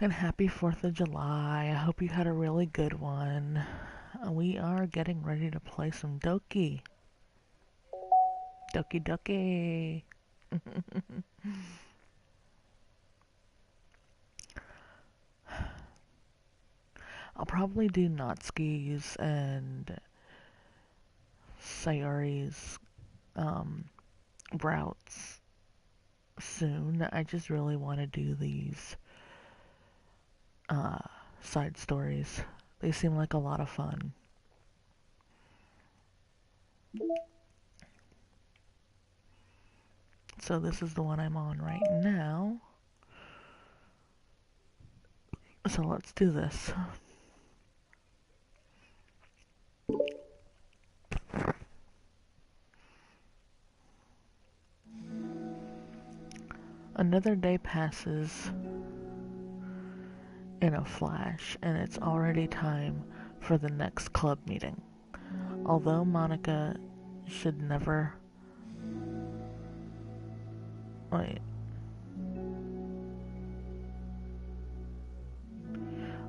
And happy 4th of July. I hope you had a really good one. We are getting ready to play some Doki. Doki Doki. I'll probably do Natsuki's and Sayori's routes soon. I just really want to do these uh, side stories. They seem like a lot of fun. So this is the one I'm on right now. So let's do this. Another day passes in a flash, and it's already time for the next club meeting. Although Monica should never... Wait.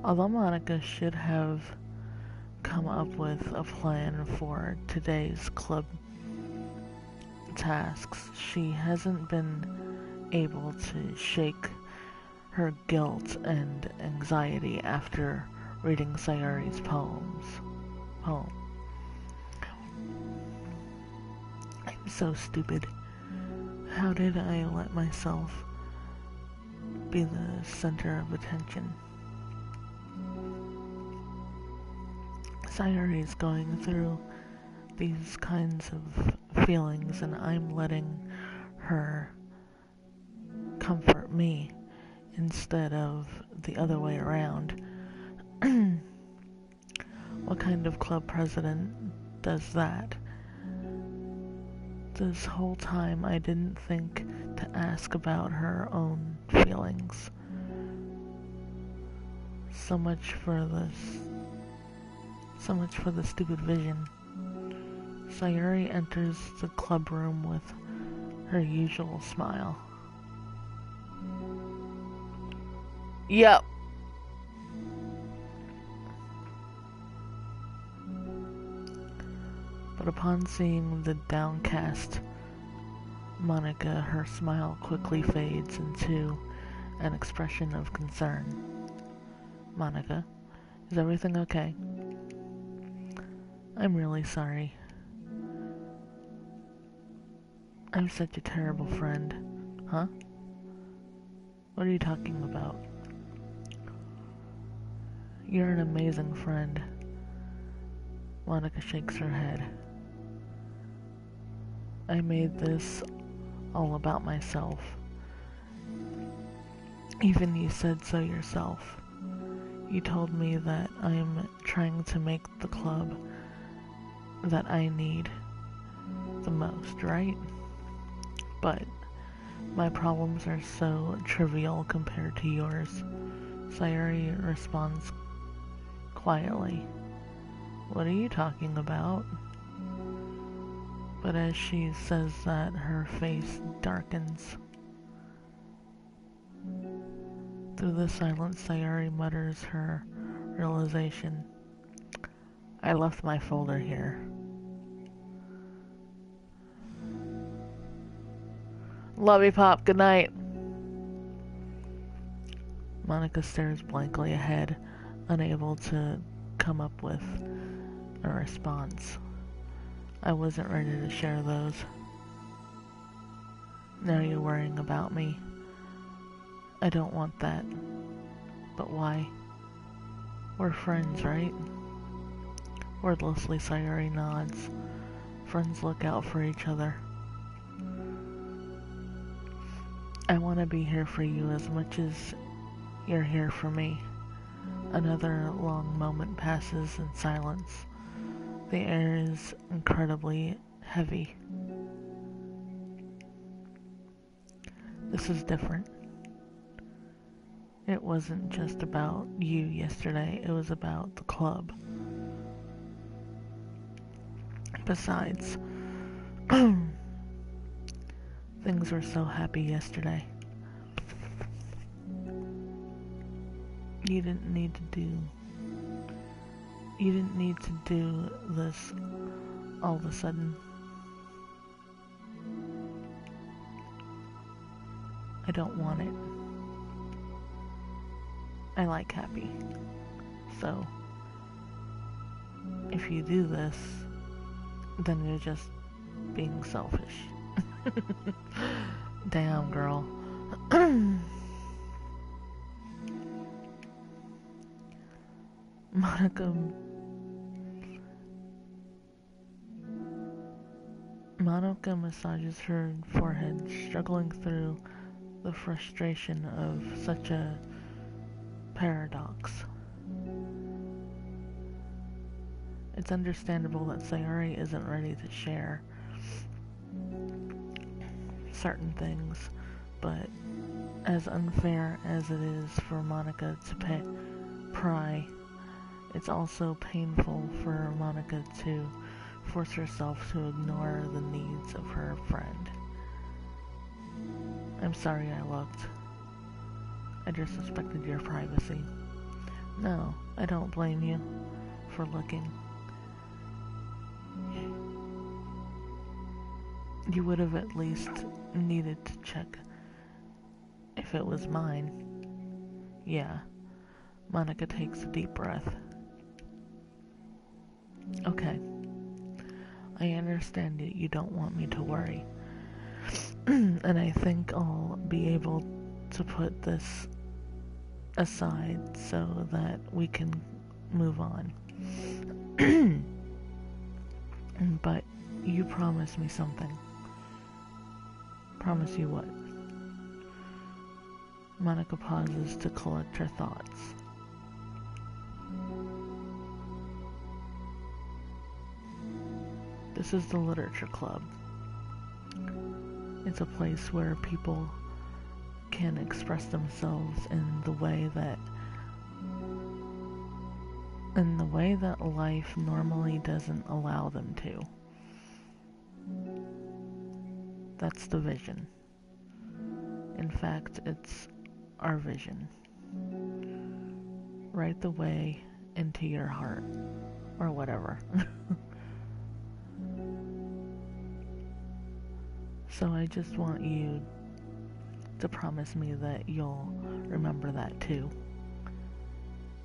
Although Monica should have come up with a plan for today's club tasks, she hasn't been able to shake her guilt and anxiety after reading Sayori's poem. I'm so stupid. How did I let myself be the center of attention? Sayori's going through these kinds of feelings, and I'm letting her comfort me instead of the other way around. What kind of club president does that? This whole time I didn't think to ask about her own feelings. So much for the stupid vision. Sayori enters the club room with her usual smile. Yep. But upon seeing the downcast Monica, her smile quickly fades into an expression of concern. Monica, is everything okay? I'm really sorry. I'm such a terrible friend. Huh? What are you talking about? You're an amazing friend. Monica shakes her head. I made this all about myself. Even you said so yourself. You told me that I'm trying to make the club that I need the most, right? But my problems are so trivial compared to yours. Sayori responds quietly. What are you talking about? But as she says that, her face darkens. Through the silence, Sayori mutters her realization. I left my folder here. Love you, Pop. Good night. Monica stares blankly ahead, unable to come up with a response. I wasn't ready to share those. Now you're worrying about me. I don't want that. But why? We're friends, right? Wordlessly, Sayori nods. Friends look out for each other. I want to be here for you as much as you're here for me. Another long moment passes in silence. The air is incredibly heavy. This is different. It wasn't just about you yesterday, it was about the club. Besides, things were so happy yesterday. You didn't need to do this all of a sudden. I don't want it. I like happy. So, if you do this, then you're just being selfish. Damn, girl. Monica massages her forehead, struggling through the frustration of such a paradox. It's understandable that Sayori isn't ready to share certain things, but as unfair as it is for Monica to pry, it's also painful for Monica to force herself to ignore the needs of her friend. I'm sorry I looked. I disrespected your privacy. No, I don't blame you for looking. You would have at least needed to check if it was mine. Yeah. Monica takes a deep breath. Okay. I understand that you don't want me to worry. And I think I'll be able to put this aside so that we can move on. But you promised me something. Promise you what? Monica pauses to collect her thoughts. This is the literature club. It's a place where people can express themselves in the way that life normally doesn't allow them to. That's the vision. In fact, it's our vision. Right the way into your heart, or whatever. So I just want you to promise me that you'll remember that too.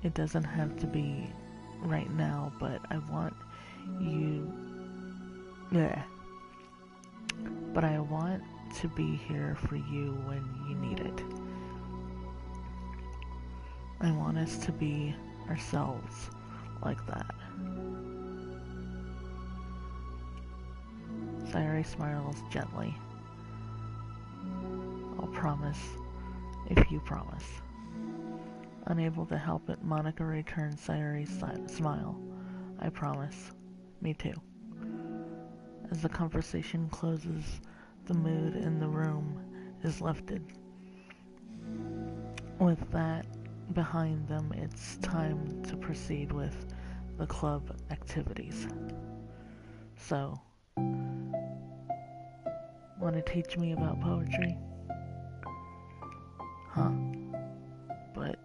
It doesn't have to be right now, but I want you... Yeah. But I want to be here for you when you need it. I want us to be ourselves like that. Sayori smiles gently. I'll promise if you promise. Unable to help it, Monica returns Sayori's smile. I promise. Me too. As the conversation closes, the mood in the room is lifted. With that behind them, it's time to proceed with the club activities. So, want to teach me about poetry? Huh. But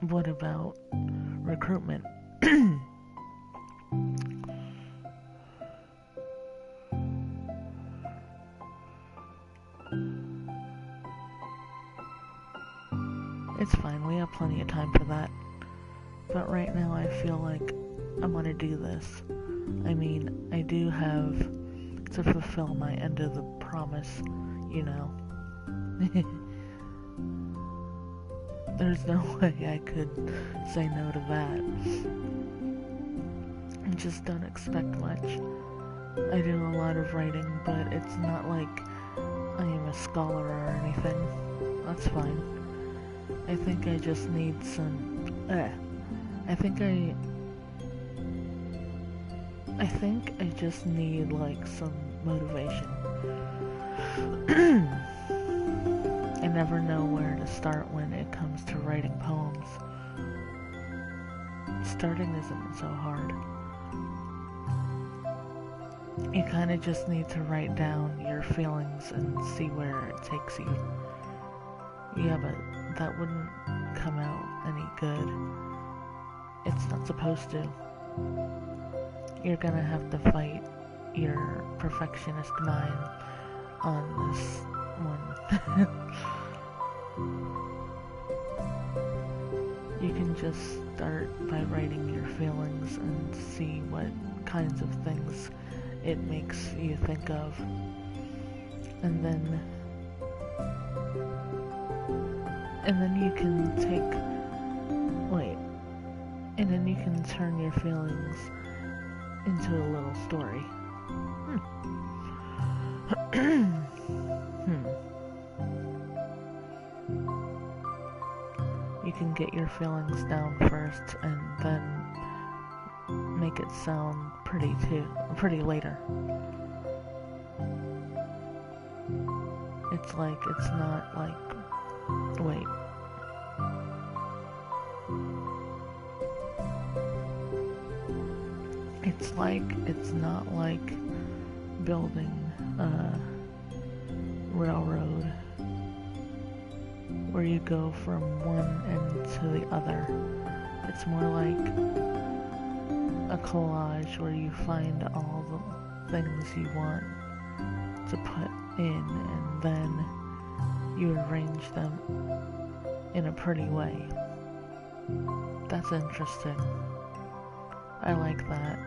what about recruitment? It's fine, we have plenty of time for that. But right now I feel like I want to do this. I mean, I do have to fulfill my end of the promise, you know. There's no way I could say no to that. I just don't expect much. I do a lot of writing, but it's not like I am a scholar or anything. That's fine. I think I just need some... I think I just need, like, some motivation. I never know where to start when it comes to writing poems. Starting isn't so hard. You kinda just need to write down your feelings and see where it takes you. Yeah, but that wouldn't come out any good. It's not supposed to. You're gonna have to fight your perfectionist mind on this one. You can just start by writing your feelings and see what kinds of things it makes you think of. And then you can and then you can turn your feelings into a little story. You can get your feelings down first and then make it sound pretty later. It's not like, wait. It's not like building a railroad where you go from one end to the other. It's more like a collage where you find all the things you want to put in and then you arrange them in a pretty way. That's interesting. I like that.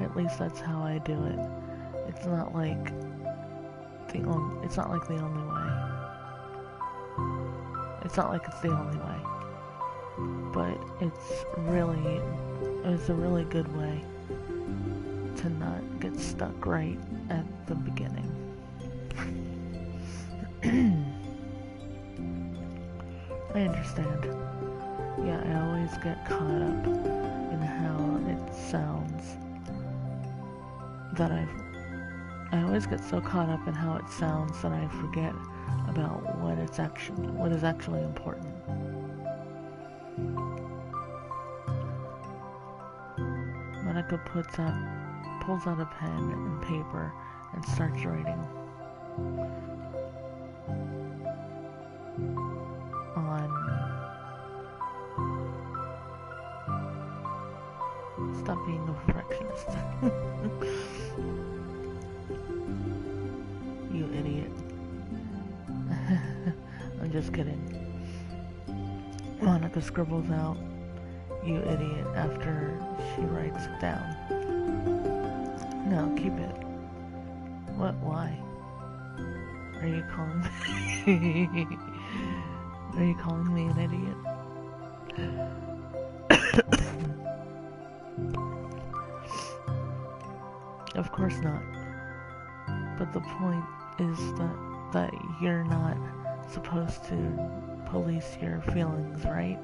At least that's how I do it. It's not like the only way. It's not like it's the only way. But it's a really good way to not get stuck right at the beginning. I understand. Yeah, I always get caught up in how it sounds I always get so caught up in how it sounds that I forget about what is actually important. Monica pulls out a pen and paper and starts writing Stop being a perfectionist. You idiot. I'm just kidding. Monica scribbles out, "You idiot," after she writes it down. No, keep it. What? Why? Are you calling me? Are you calling me an idiot? Of course not. But the point is that you're not supposed to police your feelings, right?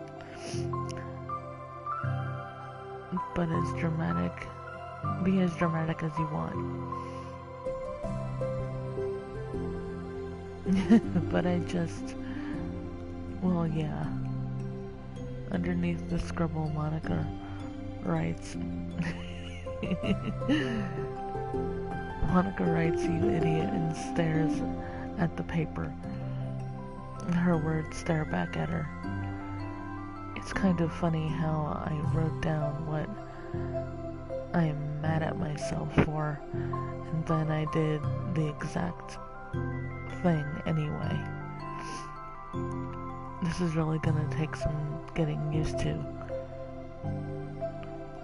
But be as dramatic as you want. But yeah. Underneath the scribble, Monica writes, Monica writes, "You idiot," and stares at the paper. Her words stare back at her. It's kind of funny how I wrote down what I am mad at myself for, and then I did the exact thing anyway. This is really gonna take some getting used to.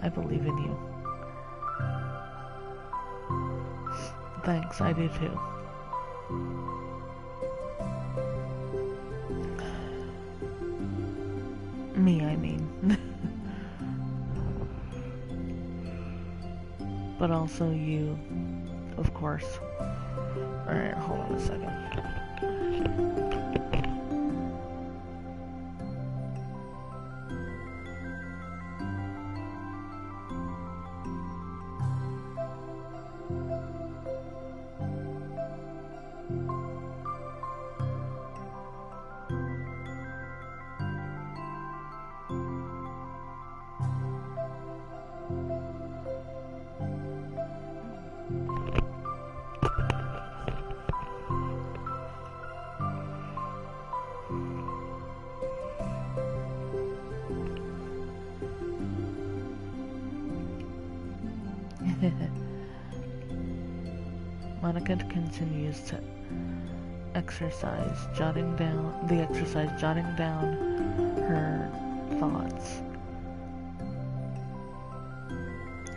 I believe in you. Thanks, I do too. Me, I mean. But also you, of course. Alright, hold on a second. Monica continues to jotting down her thoughts.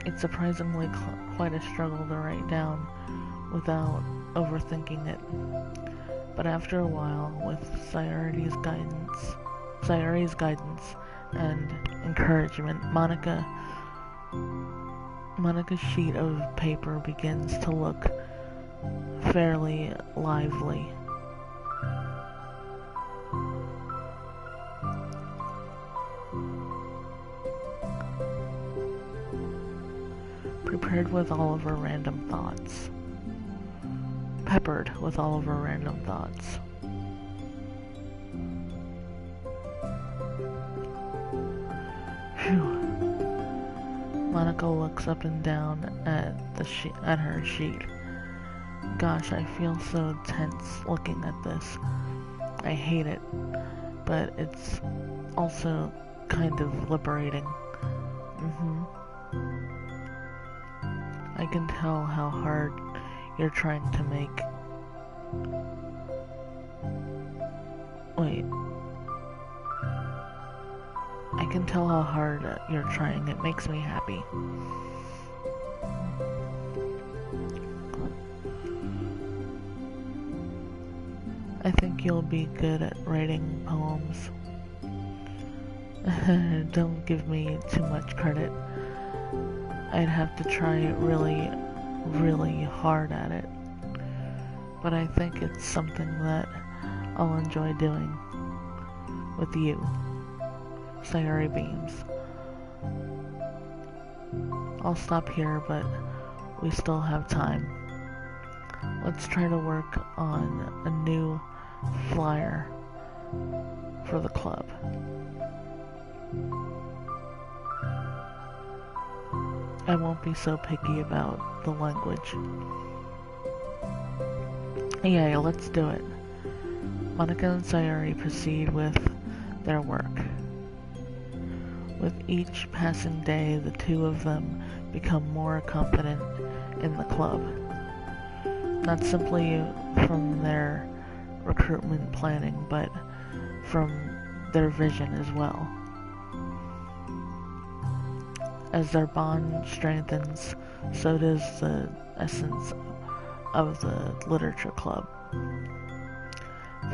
It's surprisingly quite a struggle to write down without overthinking it. But after a while, with Sayuri's guidance and encouragement, Monica's sheet of paper begins to look fairly lively. Peppered with all of her random thoughts. Phew. Monica looks up and down at her sheet. Gosh, I feel so tense looking at this. I hate it, but it's also kind of liberating. I can tell how hard you're trying to make. I can tell how hard you're trying. It makes me happy. I think you'll be good at writing poems. Don't give me too much credit. I'd have to try really, really hard at it. But I think it's something that I'll enjoy doing with you. Sayuri beams. I'll stop here, but we still have time. Let's try to work on a new flyer for the club. I won't be so picky about the language. Yeah, let's do it. Monica and Sayuri proceed with their work. With each passing day, the two of them become more confident in the club. Not simply from their recruitment planning, but from their vision as well. As their bond strengthens, so does the essence of the literature club.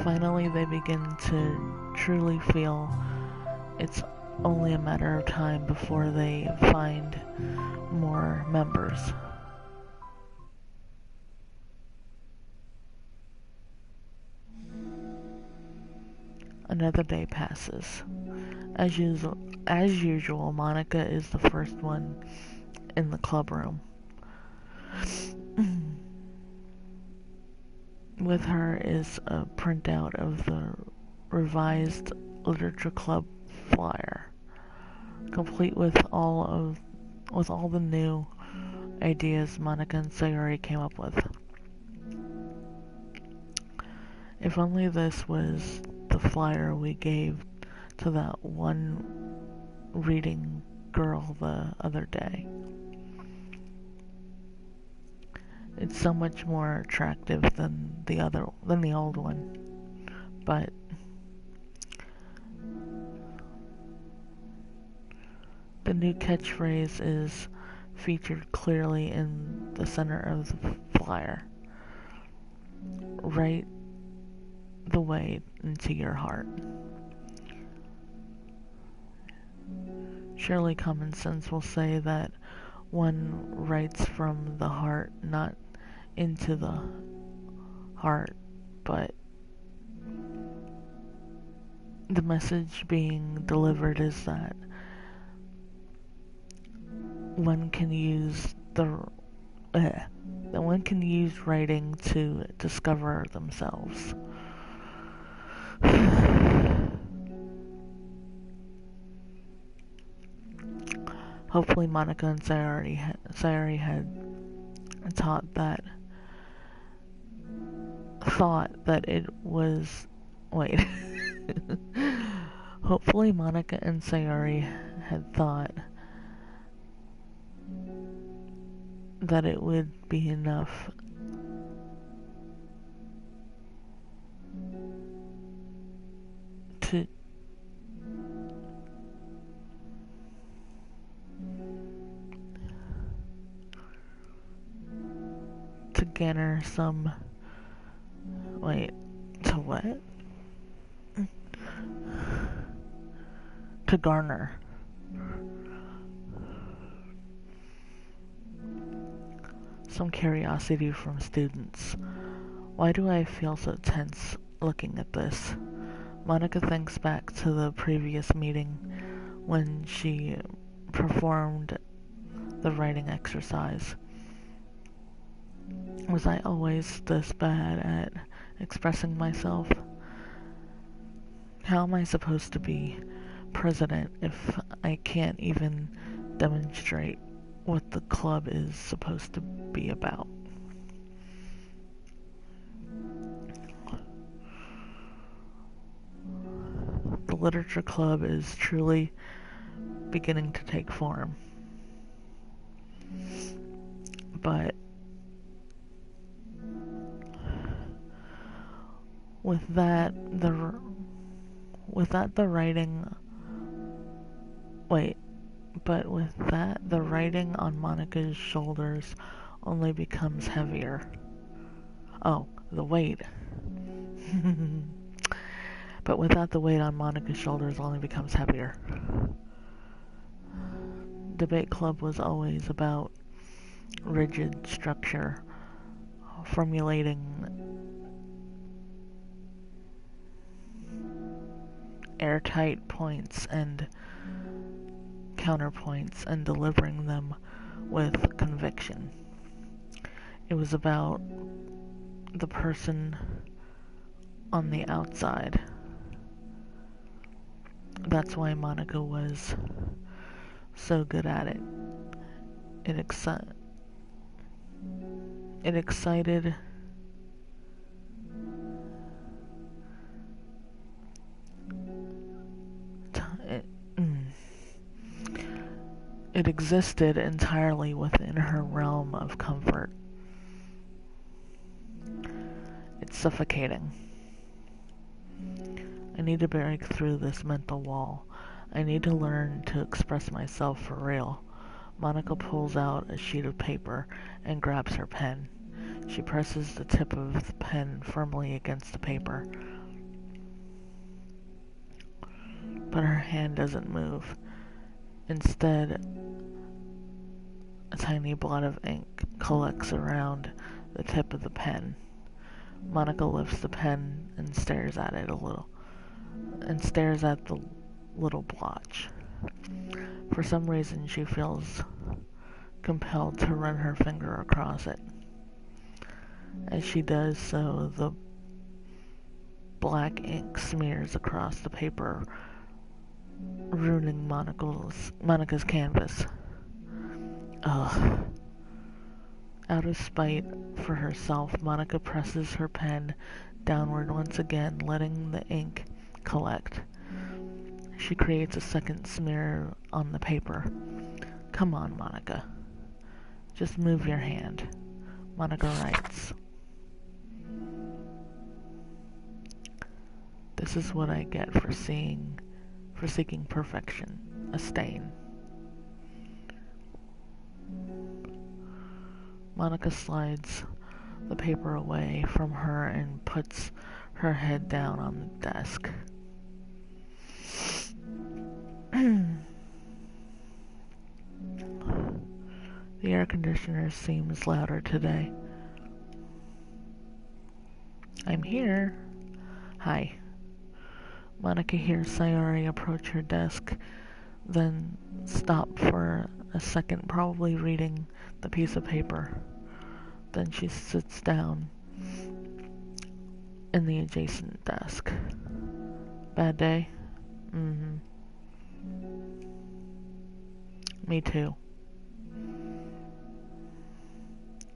Finally, they begin to truly feel it's only a matter of time before they find more members. Another day passes. As usual, Monica is the first one in the club room. With her is a printout of the revised literature club flyer, complete with all the new ideas Monica and Sayuri came up with. If only this was the flyer we gave to that one reading girl the other day. It's so much more attractive than the old one, but the new catchphrase is featured clearly in the center of the flyer. Right the way into your heart. Surely common sense will say that one writes from the heart, not into the heart, but the message being delivered is that one can use writing to discover themselves. Hopefully Monica and Sayuri had thought that it was... Hopefully Monica and Sayuri had thought that it would be enough to garner some, wait, to what? To garner some curiosity from students. Why do I feel so tense looking at this? Monica thinks back to the previous meeting when she performed the writing exercise. Was I always this bad at expressing myself? How am I supposed to be president if I can't even demonstrate what the club is supposed to be about? The literature club is truly beginning to take form. But with that the writing on Monica's shoulders only becomes heavier. Oh, the weight. But without the weight on Monica's shoulders only becomes heavier. Debate club was always about rigid structure, formulating airtight points and counterpoints and delivering them with conviction. It was about the person on the outside. That's why Monica was so good at it. It excited it existed entirely within her realm of comfort. It's suffocating. I need to break through this mental wall. I need to learn to express myself for real. Monica pulls out a sheet of paper and grabs her pen. She presses the tip of the pen firmly against the paper. But her hand doesn't move. Instead, a tiny blot of ink collects around the tip of the pen. Monica lifts the pen and stares at it a little. And stares at the little blotch. For some reason, she feels compelled to run her finger across it. As she does so, the black ink smears across the paper, ruining Monica's canvas. Ugh. Out of spite for herself, Monica presses her pen downward once again, letting the ink collect. She creates a second smear on the paper. Come on, Monica. Just move your hand. Monica writes. This is what I get for seeking perfection. A stain. Monica slides the paper away from her and puts her head down on the desk. The air conditioner seems louder today. I'm here. Hi. Monica hears Sayori approach her desk, then stop for a second, probably reading the piece of paper. Then she sits down in the adjacent desk. Bad day? Mm-hmm. Me too.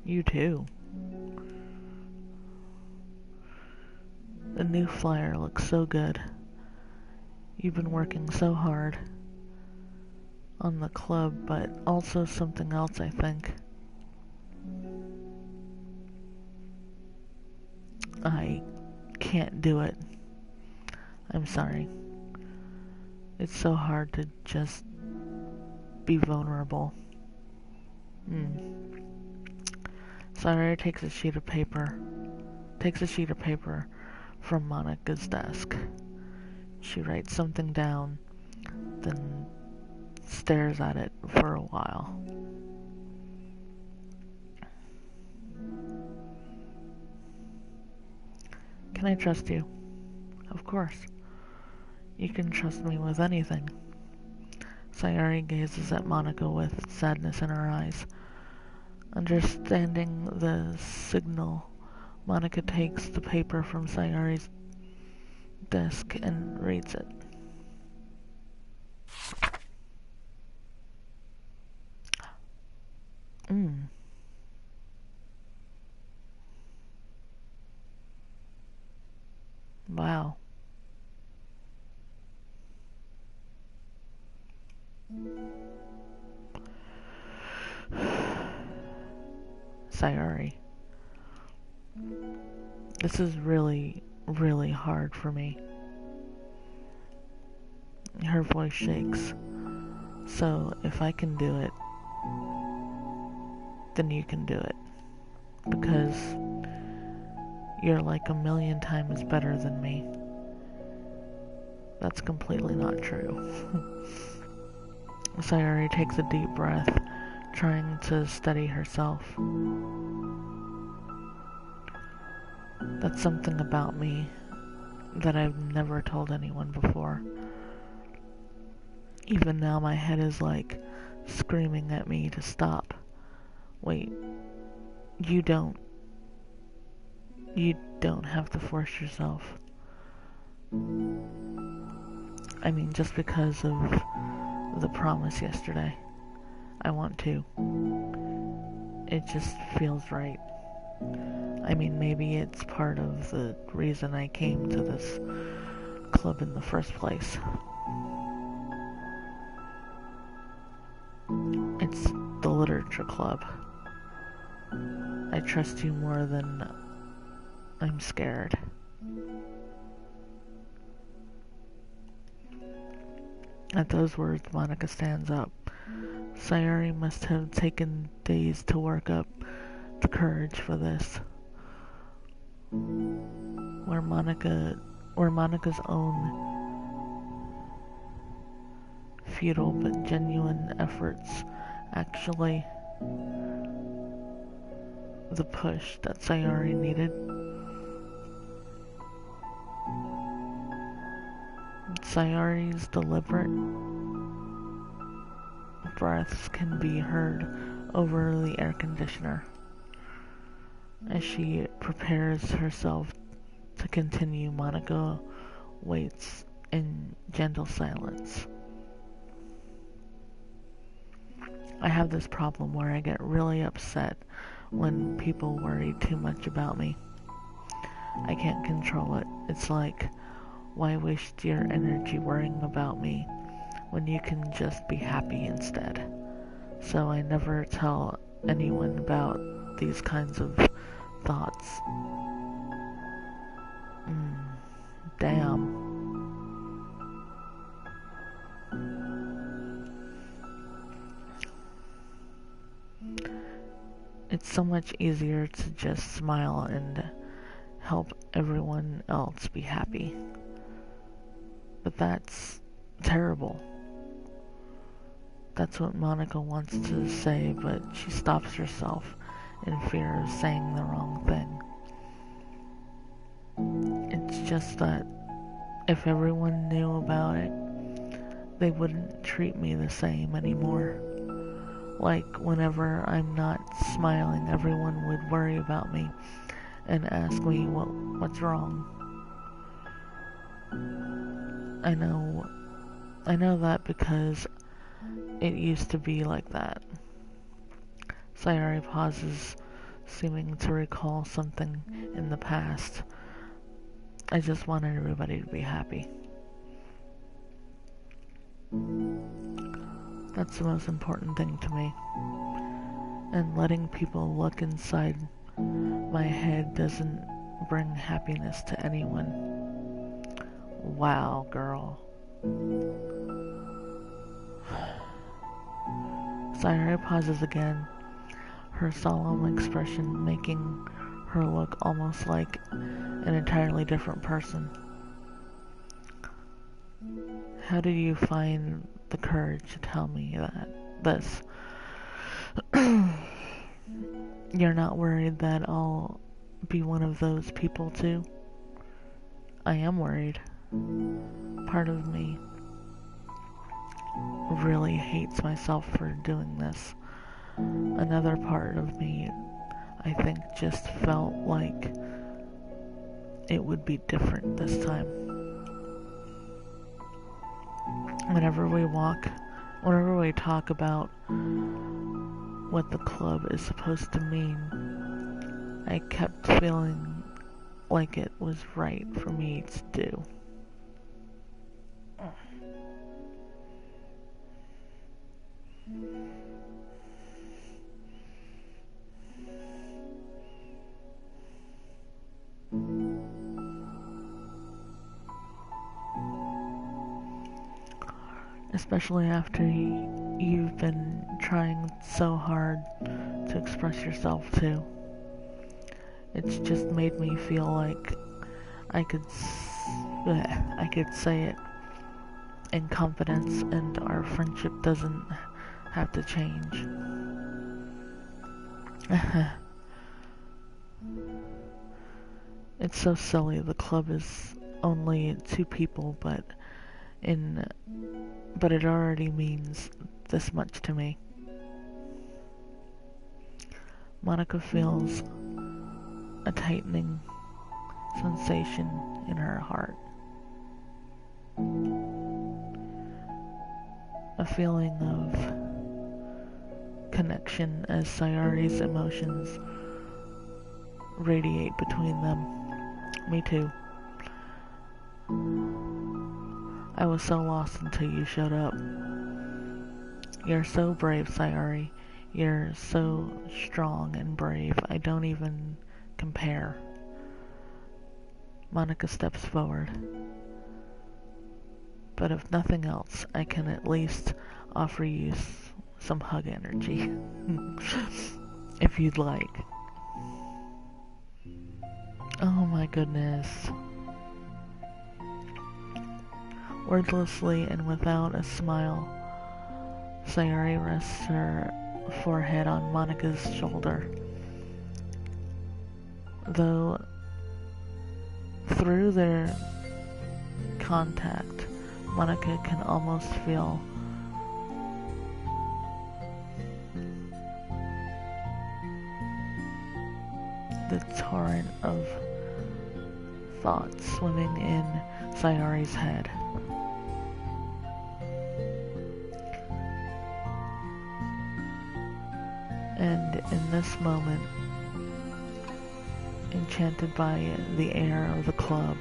You too. The new flyer looks so good. You've been working so hard on the club, but also something else, I think. I can't do it. I'm sorry. It's so hard to just be vulnerable. Sayori takes a sheet of paper from Monica's desk. She writes something down, then stares at it for a while. Can I trust you? Of course. You can trust me with anything. Sayori gazes at Monica with sadness in her eyes. Understanding the signal, Monica takes the paper from Sayori's desk and reads it. Wow. Sayori. This is really, really hard for me. Her voice shakes. So, if I can do it, then you can do it. Because you're like a million times better than me. That's completely not true. Sayori takes a deep breath, trying to steady herself. That's something about me that I've never told anyone before. Even now my head is like screaming at me to stop. Wait, you don't have to force yourself. I mean, just because of the promise yesterday. I want to. It just feels right. I mean, maybe it's part of the reason I came to this club in the first place. It's the literature club. I trust you more than I'm scared. At those words, Monica stands up. Sayori must have taken days to work up the courage for this. Where Monica's own futile but genuine efforts actually the push that Sayori needed. Sayori's deliberate breaths can be heard over the air conditioner as she prepares herself to continue. Monica waits in gentle silence. I have this problem where I get really upset when people worry too much about me. I can't control it. It's like, why waste your energy worrying about me when you can just be happy instead? So I never tell anyone about these kinds of thoughts. Damn. It's so much easier to just smile and help everyone else be happy. But that's terrible. That's what Monica wants to say, but she stops herself in fear of saying the wrong thing. It's just that if everyone knew about it, they wouldn't treat me the same anymore. Like, whenever I'm not smiling, everyone would worry about me and ask me what's wrong. I know that because it used to be like that. Sayori pauses, seeming to recall something in the past. I just wanted everybody to be happy. That's the most important thing to me. And letting people look inside my head doesn't bring happiness to anyone. Wow, girl. Sayuri pauses again, her solemn expression making her look almost like an entirely different person. How did you find the courage to tell me this? You're not worried that I'll be one of those people too? I am worried. Part of me really hates myself for doing this. Another part of me, I think, just felt like it would be different this time. Whenever we talk about what the club is supposed to mean, I kept feeling like it was right for me to do. Especially after you've been trying so hard to express yourself too. It's just made me feel like I could say it in confidence and our friendship doesn't have to change. It's so silly. The club is only 2 people, but it already means this much to me. Monica feels a tightening sensation in her heart. A feeling of connection as Sayuri's emotions radiate between them. Me too. I was so lost until you showed up. You're so brave, Sayuri. You're so strong and brave. I don't even compare. Monica steps forward. But if nothing else, I can at least offer you some hug energy. If you'd like. Oh my goodness. Wordlessly and without a smile, Sayuri rests her forehead on Monica's shoulder. Though through their contact, Monica can almost feel the torrent of thoughts swimming in Sayuri's head. And in this moment, enchanted by the air of the club,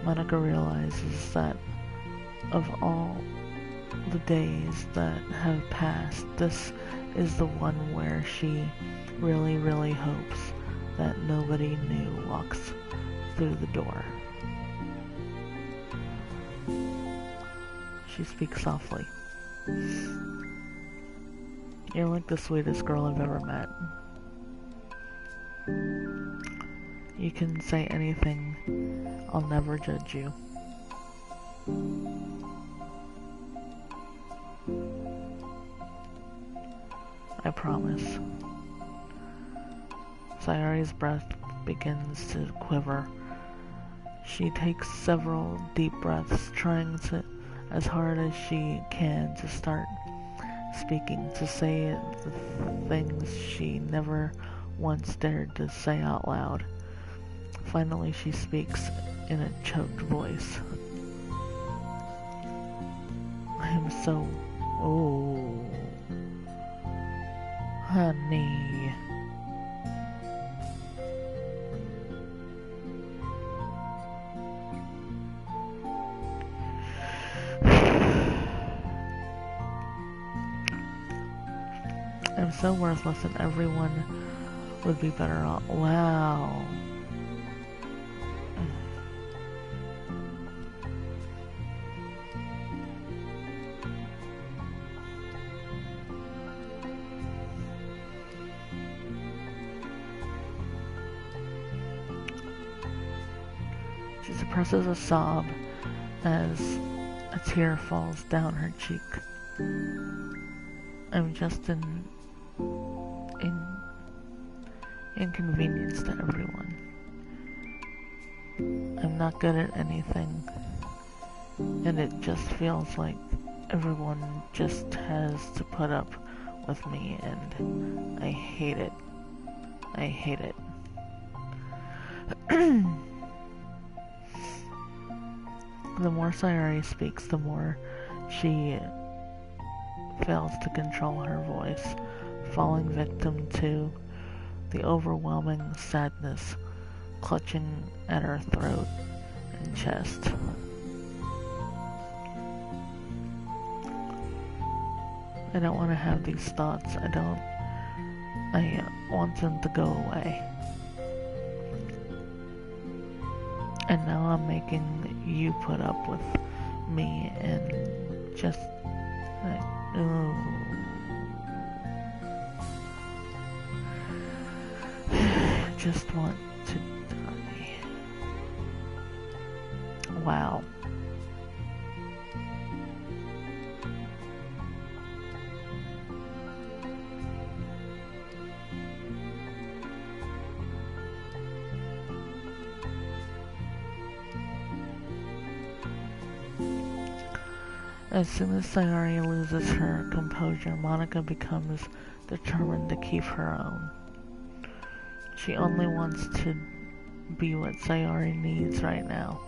Monica realizes that of all the days that have passed, this is the one where she really, really hopes that nobody new walks through the door. She speaks softly. You're like the sweetest girl I've ever met. You can say anything. I'll never judge you. I promise. Sayuri's breath begins to quiver. She takes several deep breaths, trying to, as hard as she can, to start speaking, to say the things she never once dared to say out loud. Finally, she speaks in a choked voice. I am so... Oh... Honey... I'm so worthless and everyone would be better off. Wow. She suppresses a sob as a tear falls down her cheek. I'm just an inconvenience to everyone. I'm not good at anything, and it just feels like everyone just has to put up with me, and I hate it. I hate it. The more Sayori speaks, the more she fails to control her voice, falling victim to the overwhelming sadness clutching at her throat and chest. I don't want to have these thoughts. I want them to go away. And now I'm making you put up with me and just just want to die. Wow. As soon as Sayori loses her composure, Monica becomes determined to keep her own. She only wants to be what Sayori needs right now,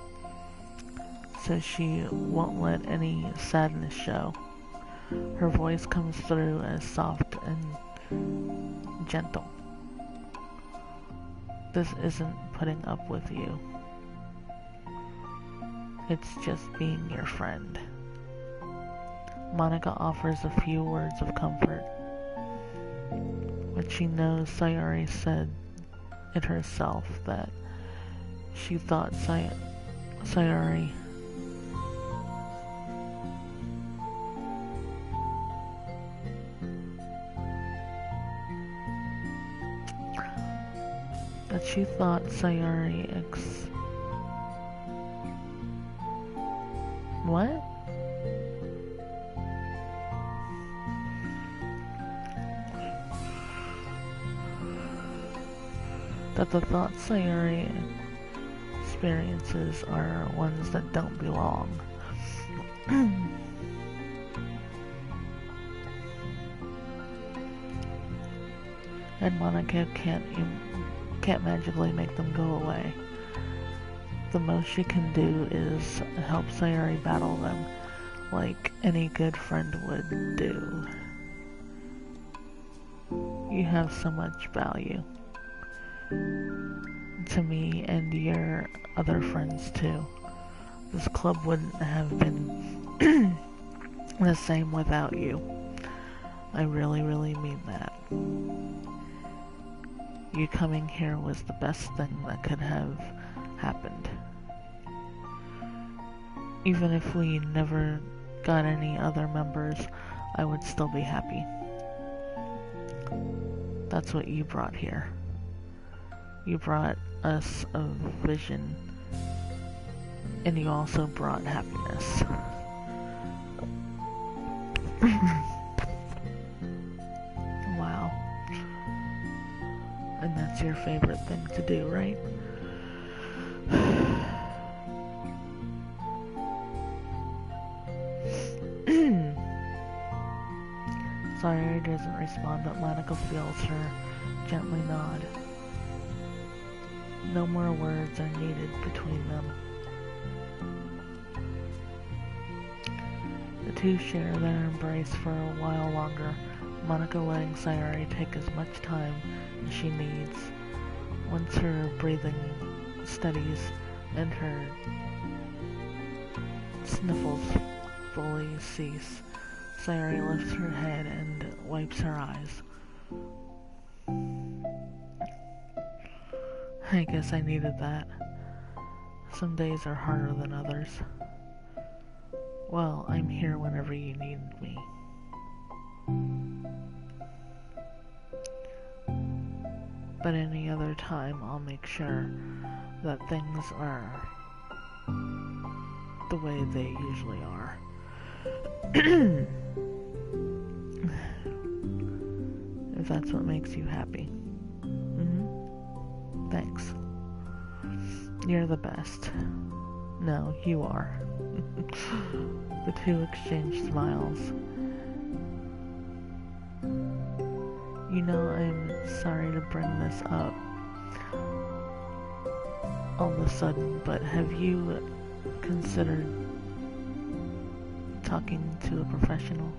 so she won't let any sadness show. Her voice comes through as soft and gentle. This isn't putting up with you. It's just being your friend. Monica offers a few words of comfort, but she knows Sayori said it herself that she thought Sayori what? That the thoughts Sayori experiences are ones that don't belong. And Monica can't magically make them go away. The most she can do is help Sayori battle them like any good friend would do. You have so much value to me and your other friends too. This club wouldn't have been the same without you. I really, really mean that. You coming here was the best thing that could have happened. Even if we never got any other members, I would still be happy. That's what you brought here. You brought us a vision, and you also brought happiness. Wow. And that's your favorite thing to do, right? Sayori doesn't respond, but Monica feels her gently nod. No more words are needed between them. The two share their embrace for a while longer, Monica letting Sayori take as much time as she needs. Once her breathing steadies and her sniffles fully cease, Sayori lifts her head and wipes her eyes. I guess I needed that. Some days are harder than others. Well, I'm here whenever you need me. But any other time, I'll make sure that things are the way they usually are. If that's what makes you happy. Thanks. You're the best. No, you are. The two exchanged smiles. You know, I'm sorry to bring this up all of a sudden, but have you considered talking to a professional?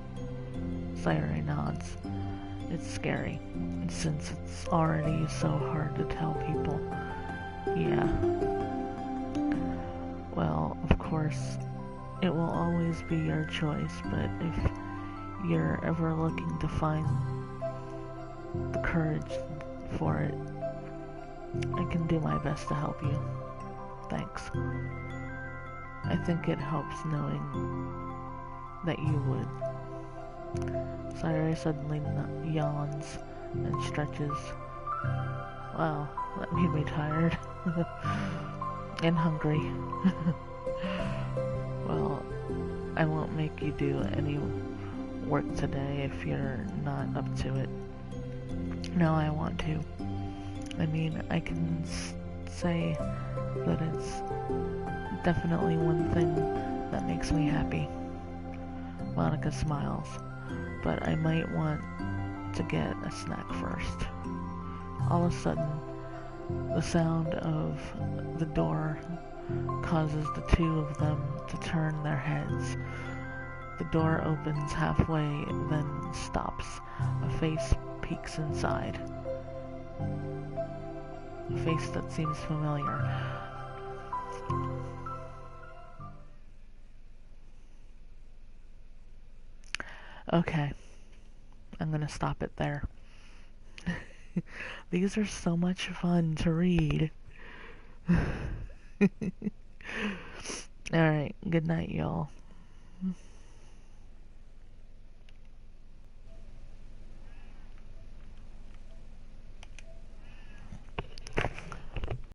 Sayuri nods. It's scary, since it's already so hard to tell people. Yeah. Well, of course, it will always be your choice, but if you're ever looking to find the courage for it, I can do my best to help you. Thanks. I think it helps knowing that you would. Sayuri suddenly yawns and stretches. Wow, that made me tired. And hungry. Well, I won't make you do any work today if you're not up to it. No, I want to. I mean, I can say that it's definitely one thing that makes me happy. Monica smiles, but I might want to get a snack first. All of a sudden, the sound of the door causes the two of them to turn their heads. The door opens halfway, then stops. A face peeks inside. A face that seems familiar. Okay, I'm gonna stop it there. These are so much fun to read. Alright, good night, y'all.